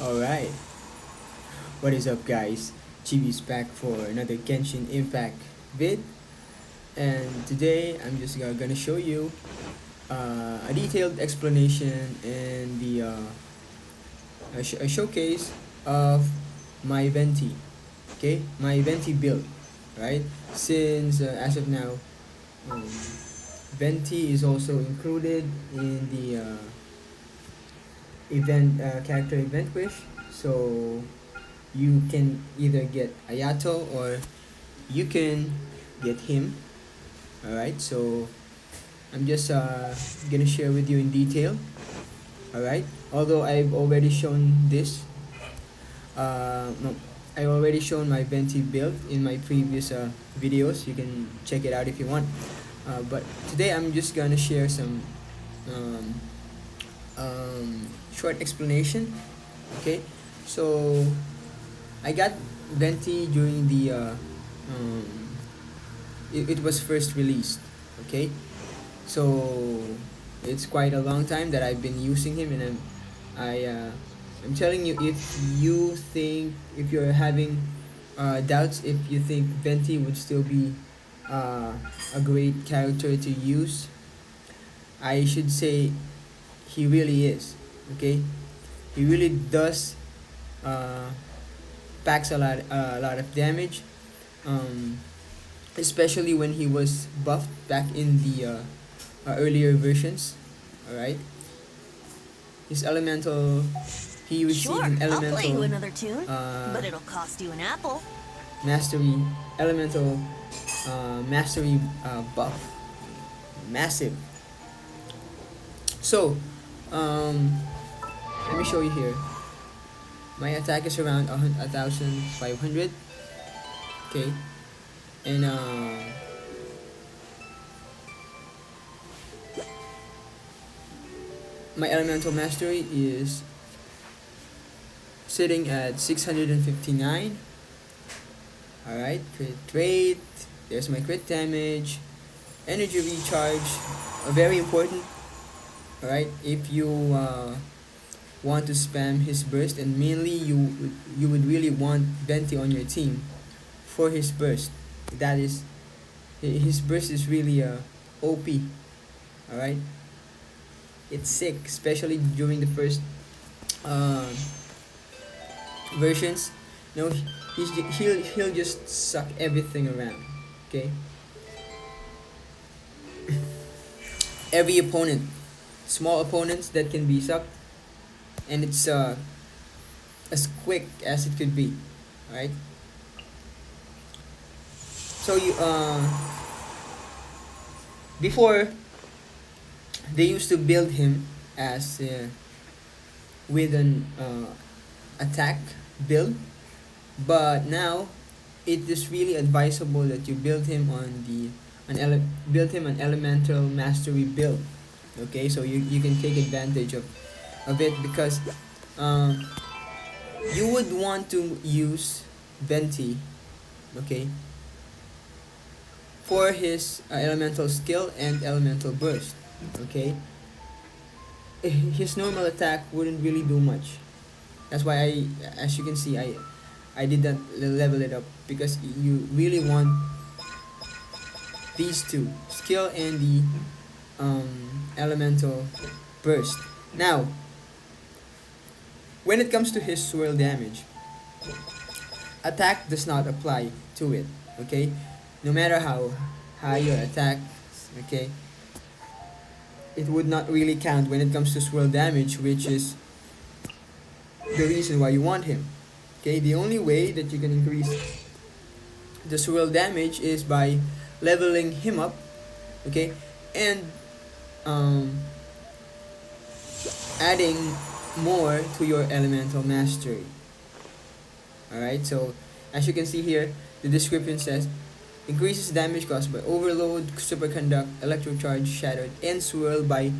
Alright, what is up guys? Chibi's back for another Genshin Impact vid, and today I'm just gonna show you a detailed explanation and a showcase of my Venti, okay? My Venti build, right? Since as of now, um, Venti is also included in the character event wish, so you can either get Ayato or you can get him. All right, so I'm just gonna share with you in detail. All right, although I've already shown this, no, I already shown my Venti build in my previous videos. You can check it out if you want. But today I'm just gonna share some um, short explanation. Okay, so I got Venti during um, it was first released. Okay, so it's quite a long time that I've been using him, and I'm telling you, if you're having doubts if you think Venti would still be a great character to use, I should say he really is. Okay, he really does uh, packs a lot of damage, um, especially when he was buffed back in the earlier versions. All right, his elemental, he received Sure, an I'll play you elemental another tune, but it'll cost you an apple. mastery elemental mastery buff, massive. So, um, let me show you here. My attack is around 1,500. Okay, and my elemental mastery is sitting at 659. Alright, crit rate, there's my crit damage, energy recharge, very important. Alright, if you want to spam his burst, and mainly you would really want Venti on your team for his burst. That is, his burst is really OP. Alright, it's sick, especially during the first uh, versions. No, he'll just suck everything around. Okay, every opponent, small opponents that can be sucked, and it's as quick as it could be. Right. So you before they used to build him as with an attack build, but now it is really advisable that you build him on build him an elemental mastery build. Okay, so you can take advantage of it, because um, you would want to use Venti, okay, for his elemental skill and elemental burst. Okay, his normal attack wouldn't really do much. That's why as you can see, I did not level it up, because you really want these two, skill and the elemental burst. Now, when it comes to his swirl damage, attack does not apply to it. Okay, no matter how high your attack, okay, it would not really count when it comes to swirl damage, which is the reason why you want him. Okay, the only way that you can increase the swirl damage is by leveling him up. Okay, and um, adding more to your elemental mastery. Alright, so as you can see here, the description says increases damage caused by overload, superconduct, electrocharge, shattered, and swirl by,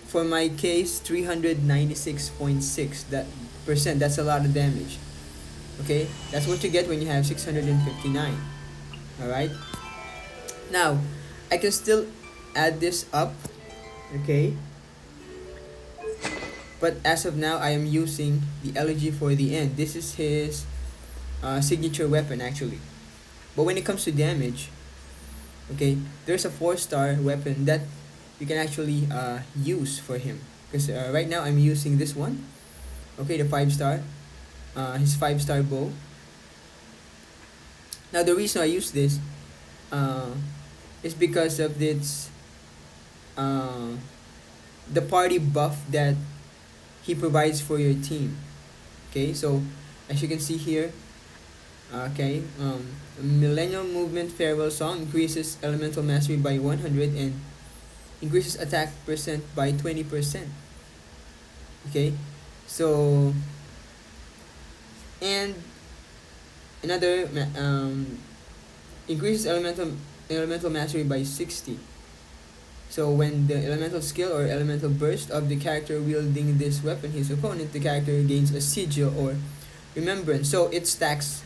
for my case, 396.6 that percent. That's a lot of damage. Okay, that's what you get when you have 659. Alright, now I can still add this up. Okay, But as of now, I am using the Elegy for the end. This is his signature weapon actually. But when it comes to damage, okay, there's a 4-star weapon that you can actually use for him. Because right now I'm using this one. Okay, the 5-star, his 5-star bow. Now the reason I use this uh, is because of its uh, the party buff that he provides for your team. Okay, so as you can see here, okay, Millennium Movement Farewell Song increases elemental mastery by 100 and increases attack percent by 20%. Okay, so and another increases elemental mastery by 60. So when the elemental skill or elemental burst of the character wielding this weapon his opponent, the character gains a sigil or remembrance. So it stacks.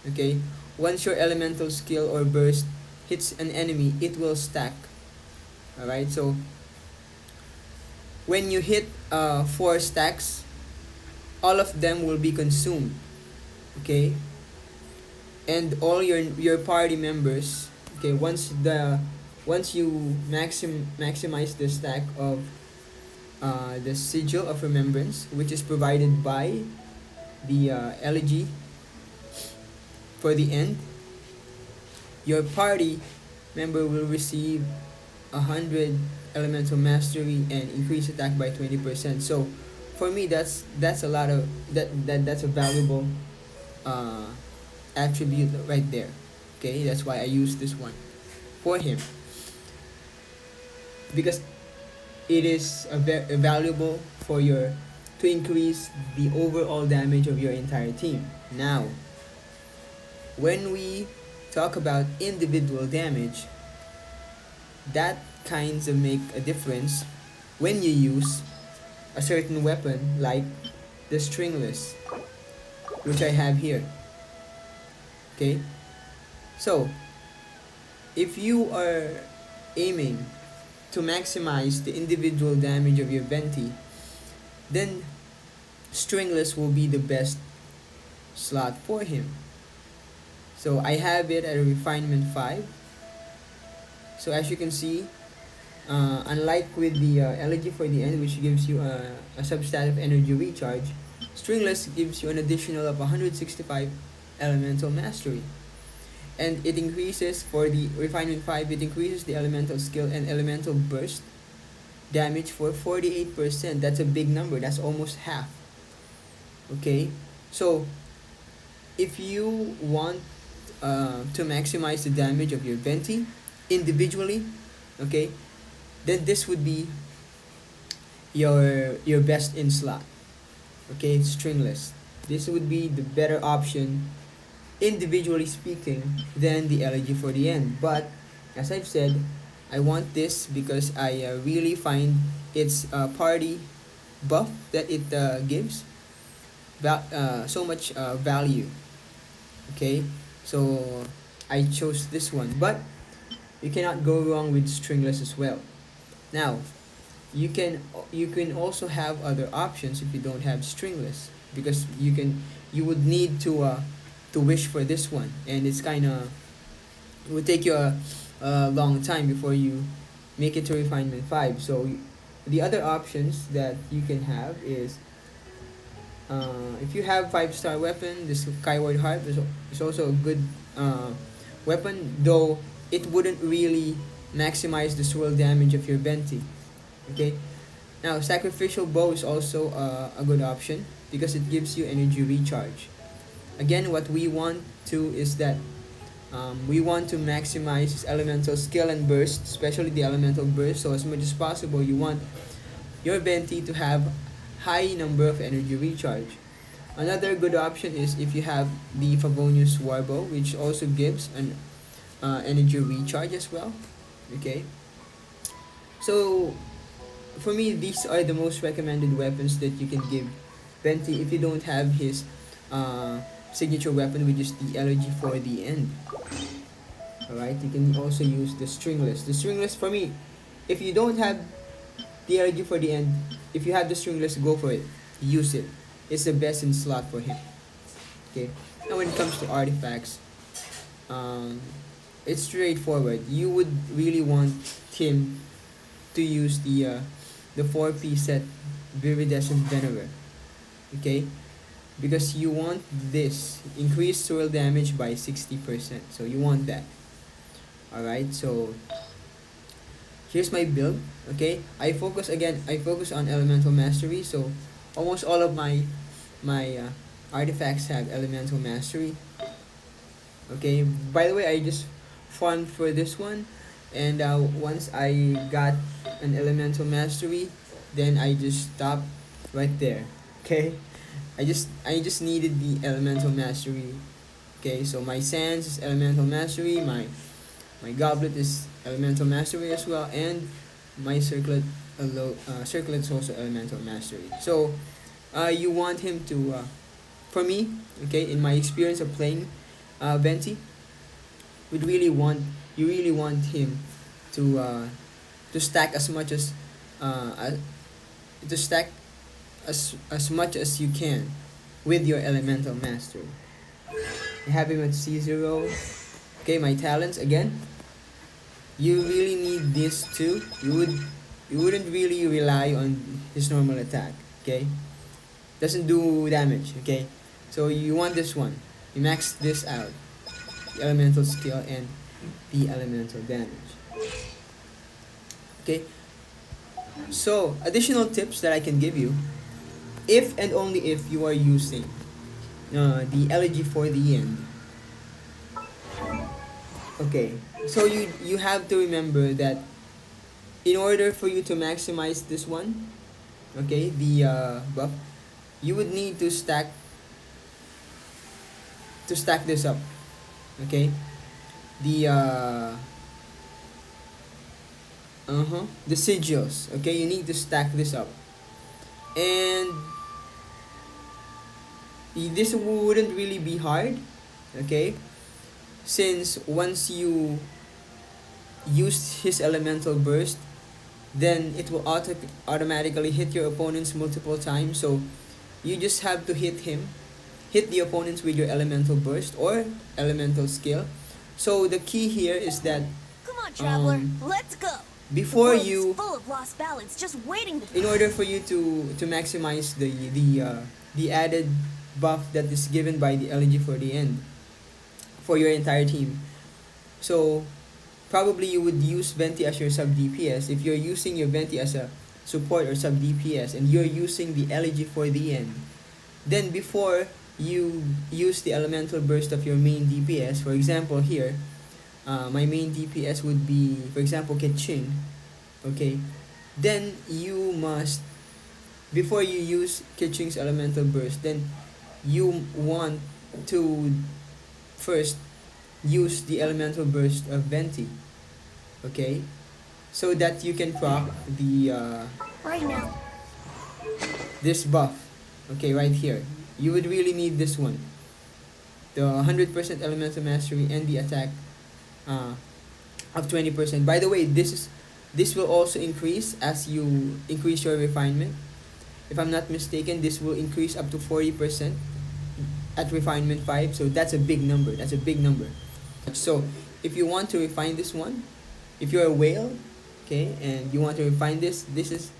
Okay, once your elemental skill or burst hits an enemy, it will stack. All right. So when you hit 4 stacks, all of them will be consumed. Okay, and all your party members. Okay, once you maximize the stack of the sigil of remembrance, which is provided by the elegy for the end, your party member will receive 100 elemental mastery and increase attack by 20%. So for me, that's a lot of that's a valuable uh, attribute right there. Okay, that's why I use this one for him, because it is valuable for your to increase the overall damage of your entire team. Now, when we talk about individual damage, that kinds of make a difference when you use a certain weapon like the stringless, which I have here. Okay, so if you are aiming to maximize the individual damage of your Venti, then stringless will be the best slot for him. So I have it at a refinement 5. So as you can see, unlike with the Elegy for the end, which gives you a substatic energy recharge, stringless gives you an additional of 165 elemental mastery. And it increases for the refinement 5, it increases the elemental skill and elemental burst damage for 48%. That's a big number. That's almost half. Okay, so if you want to maximize the damage of your Venti individually, okay, then this would be your best in slot. Okay, stringless. This would be the better option, individually speaking, than the Elegy for the end. But as I've said, I want this because I really find its party buff that it gives so much value. Okay, so I chose this one, but you cannot go wrong with stringless as well. Now, you can also have other options if you don't have stringless, because you would need to wish for this one, and it's kind of it would take you a long time before you make it to refinement 5. So the other options that you can have is if you have 5-star weapon, this Skyward Harp is also a good weapon, though it wouldn't really maximize the swirl damage of your Venti. Okay, now Sacrificial Bow is also a good option because it gives you energy recharge. Again, what we want to is that we want to maximize his elemental skill and burst, especially the elemental burst. So as much as possible, you want your Venti to have high number of energy recharge. Another good option is if you have the Favonius Warbow, which also gives an energy recharge as well. Okay, so for me, these are the most recommended weapons that you can give Venti if you don't have his signature weapon, which is the Elegy for the end. Alright, you can also use the stringless. The stringless for me, if you don't have the Elegy for the end. If you have the stringless, go for it. Use it. It's the best in slot for him. Okay. And when it comes to artifacts, um, it's straightforward. You would really want him to use the 4 piece set Viridescent Venerer. Okay? Because you want this increased soil damage by 60%. So you want that. Alright, so here's my build. Okay? I focus on elemental mastery, so almost all of my artifacts have elemental mastery. Okay, by the way, I just farmed for this one, and once I got an elemental mastery, then I just stopped right there. Okay, I just needed the elemental mastery. Okay, so my sands is elemental mastery, my goblet is elemental mastery as well, and my circlet is also elemental mastery. So you want him to for me, okay, in my experience of playing Venti, would really want you really want him to uh, to stack as much as uh, uh, to stack as much as you can with your elemental mastery. You have him at C0. Okay, my talents again. You really need this too. You wouldn't really rely on his normal attack. Okay, doesn't do damage. Okay, so you want this one. You max this out. The elemental skill and the elemental damage. Okay, so additional tips that I can give you, if and only if you are using the Elegy for the end. Okay, so you have to remember that in order for you to maximize this one, okay, the buff, you would need to stack this up. Okay, the the sigils. Okay, you need to stack this up, and this wouldn't really be hard. Okay, since once you use his elemental burst, then it will automatically hit your opponents multiple times. So you just have to hit the opponents with your elemental burst or elemental skill. So the key here is that Come on, traveler, um, let's go. The before world is you, full of lost balance just waiting to. in order for you to maximize the added buff that is given by the LG for the end for your entire team. So probably you would use Venti as your sub DPS. If you're using your Venti as a support or sub DPS and you're using the Elegy for the end, then before you use the elemental burst of your main DPS, for example here, my main DPS would be, for example, Ketching, okay? Then you must, before you use Ketching's elemental burst, then you want to first use the elemental burst of Venti, okay? So that you can proc the Right now. this buff, okay, right here. You would really need this one, the 100% elemental mastery and the attack uh, of 20%. By the way, this will also increase as you increase your refinement. If I'm not mistaken, this will increase up to 40% at refinement 5. So that's a big number. That's a big number. So if you want to refine this one, if you're a whale, okay, and you want to refine this is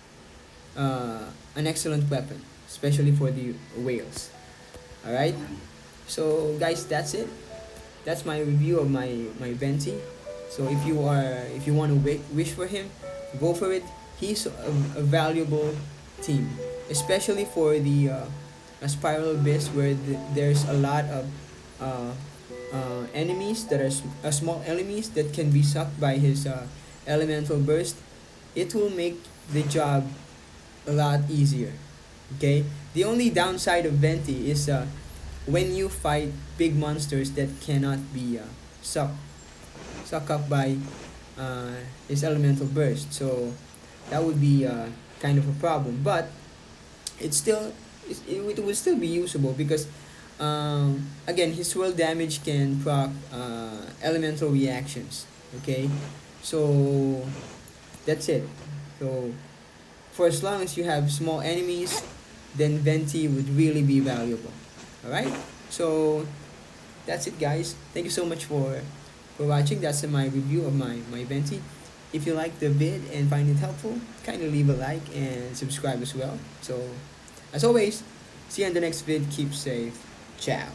an excellent weapon, especially for the whales. All right. So guys, that's it. That's my review of my Venti. So if you want to wish for him, go for it. He's a valuable team, especially for the a spiral abyss where there's a lot of uh, enemies that are small enemies that can be sucked by his elemental burst. It will make the job a lot easier. Okay. The only downside of Venti is when you fight big monsters that cannot be sucked up by his elemental burst. So that would be kind of a problem. But it's still it will still be usable because again his swirl damage can proc elemental reactions. Okay, so that's it. So for as long as you have small enemies, then Venti would really be valuable. Alright? So that's it, guys. Thank you so much for watching. That's my review of my Venti. If you like the vid and find it helpful, kindly leave a like and subscribe as well. So as always, see you in the next vid. Keep safe. Ciao.